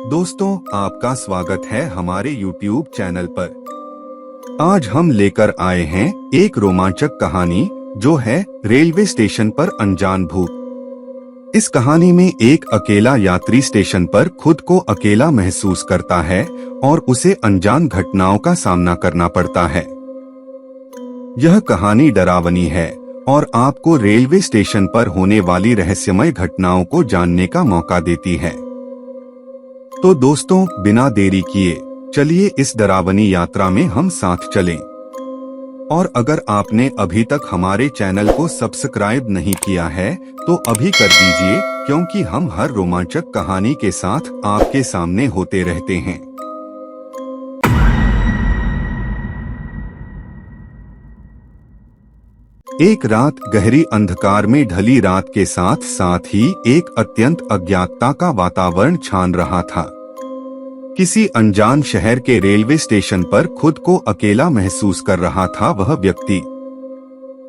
दोस्तों, आपका स्वागत है हमारे YouTube चैनल पर। आज हम लेकर आए हैं एक रोमांचक कहानी जो है रेलवे स्टेशन पर अनजान भूत। इस कहानी में एक अकेला यात्री स्टेशन पर खुद को अकेला महसूस करता है और उसे अनजान घटनाओं का सामना करना पड़ता है। यह कहानी डरावनी है और आपको रेलवे स्टेशन पर होने वाली रहस्यमय घटनाओं को जानने का मौका देती है। तो दोस्तों, बिना देरी किए चलिए इस डरावनी यात्रा में हम साथ चलें। और अगर आपने अभी तक हमारे चैनल को सब्सक्राइब नहीं किया है तो अभी कर दीजिए, क्योंकि हम हर रोमांचक कहानी के साथ आपके सामने होते रहते हैं। एक रात गहरी अंधकार में ढली रात के साथ साथ ही एक अत्यंत अज्ञातता का वातावरण छान रहा था। किसी अनजान शहर के रेलवे स्टेशन पर खुद को अकेला महसूस कर रहा था वह व्यक्ति।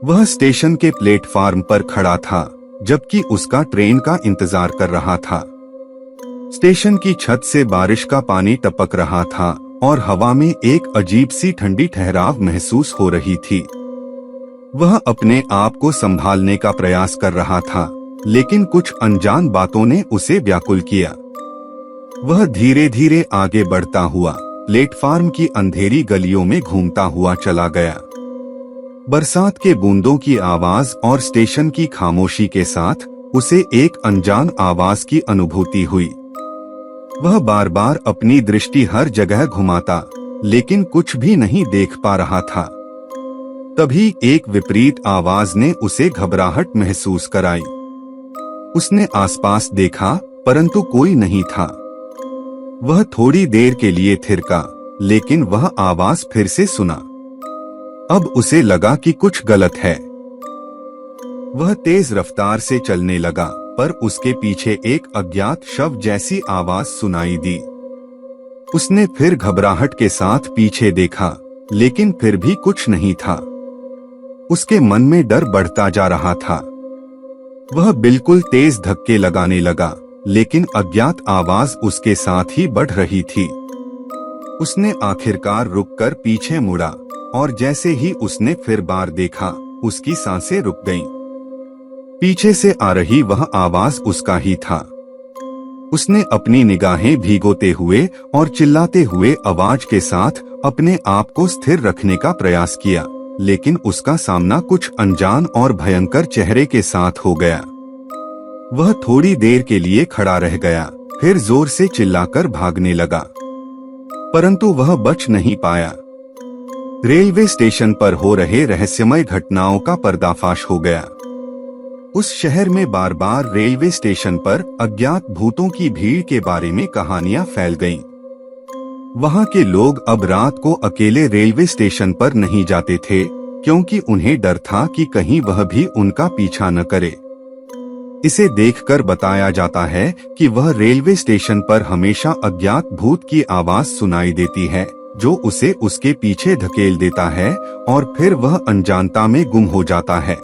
वह स्टेशन के प्लेटफार्म पर खड़ा था, जबकि उसका ट्रेन का इंतजार कर रहा था। स्टेशन की छत से बारिश का पानी टपक रहा था और हवा में एक अजीब सी ठंडी ठहराव महसूस हो रही थी। वह अपने आप को संभालने का प्रयास कर रहा था, लेकिन कुछ अनजान बातों ने उसे व्याकुल किया। वह धीरे धीरे आगे बढ़ता हुआ प्लेटफार्म की अंधेरी गलियों में घूमता हुआ चला गया। बरसात के बूंदों की आवाज और स्टेशन की खामोशी के साथ उसे एक अनजान आवाज की अनुभूति हुई। वह बार बार अपनी दृष्टि हर जगह घुमाता, लेकिन कुछ भी नहीं देख पा रहा था। तभी एक विपरीत आवाज ने उसे घबराहट महसूस कराई। उसने आसपास देखा, परंतु कोई नहीं था। वह थोड़ी देर के लिए थिरका, लेकिन वह आवाज फिर से सुना। अब उसे लगा कि कुछ गलत है। वह तेज रफ्तार से चलने लगा, पर उसके पीछे एक अज्ञात शव जैसी आवाज सुनाई दी। उसने फिर घबराहट के साथ पीछे देखा, लेकिन फिर भी कुछ नहीं था। उसके मन में डर बढ़ता जा रहा था। वह बिल्कुल तेज धक्के लगाने लगा, लेकिन अज्ञात आवाज उसके साथ ही बढ़ रही थी। उसने आखिरकार रुककर पीछे मुड़ा, और जैसे ही उसने फिर बार देखा, उसकी सांसें रुक गईं। पीछे से आ रही वह आवाज उसका ही था। उसने अपनी निगाहें भीगोते हुए और चिल्लाते हुए आवाज के साथ अपने आप को स्थिर रखने का प्रयास किया, लेकिन उसका सामना कुछ अनजान और भयंकर चेहरे के साथ हो गया। वह थोड़ी देर के लिए खड़ा रह गया, फिर जोर से चिल्लाकर भागने लगा, परंतु वह बच नहीं पाया। रेलवे स्टेशन पर हो रहे रहस्यमय घटनाओं का पर्दाफाश हो गया। उस शहर में बार बार रेलवे स्टेशन पर अज्ञात भूतों की भीड़ के बारे में कहानियां फैल गईं। वहां के लोग अब रात को अकेले रेलवे स्टेशन पर नहीं जाते थे, क्योंकि उन्हें डर था कि कहीं वह भी उनका पीछा न करे। इसे देखकर बताया जाता है कि वह रेलवे स्टेशन पर हमेशा अज्ञात भूत की आवाज सुनाई देती है, जो उसे उसके पीछे धकेल देता है और फिर वह अनजानता में गुम हो जाता है।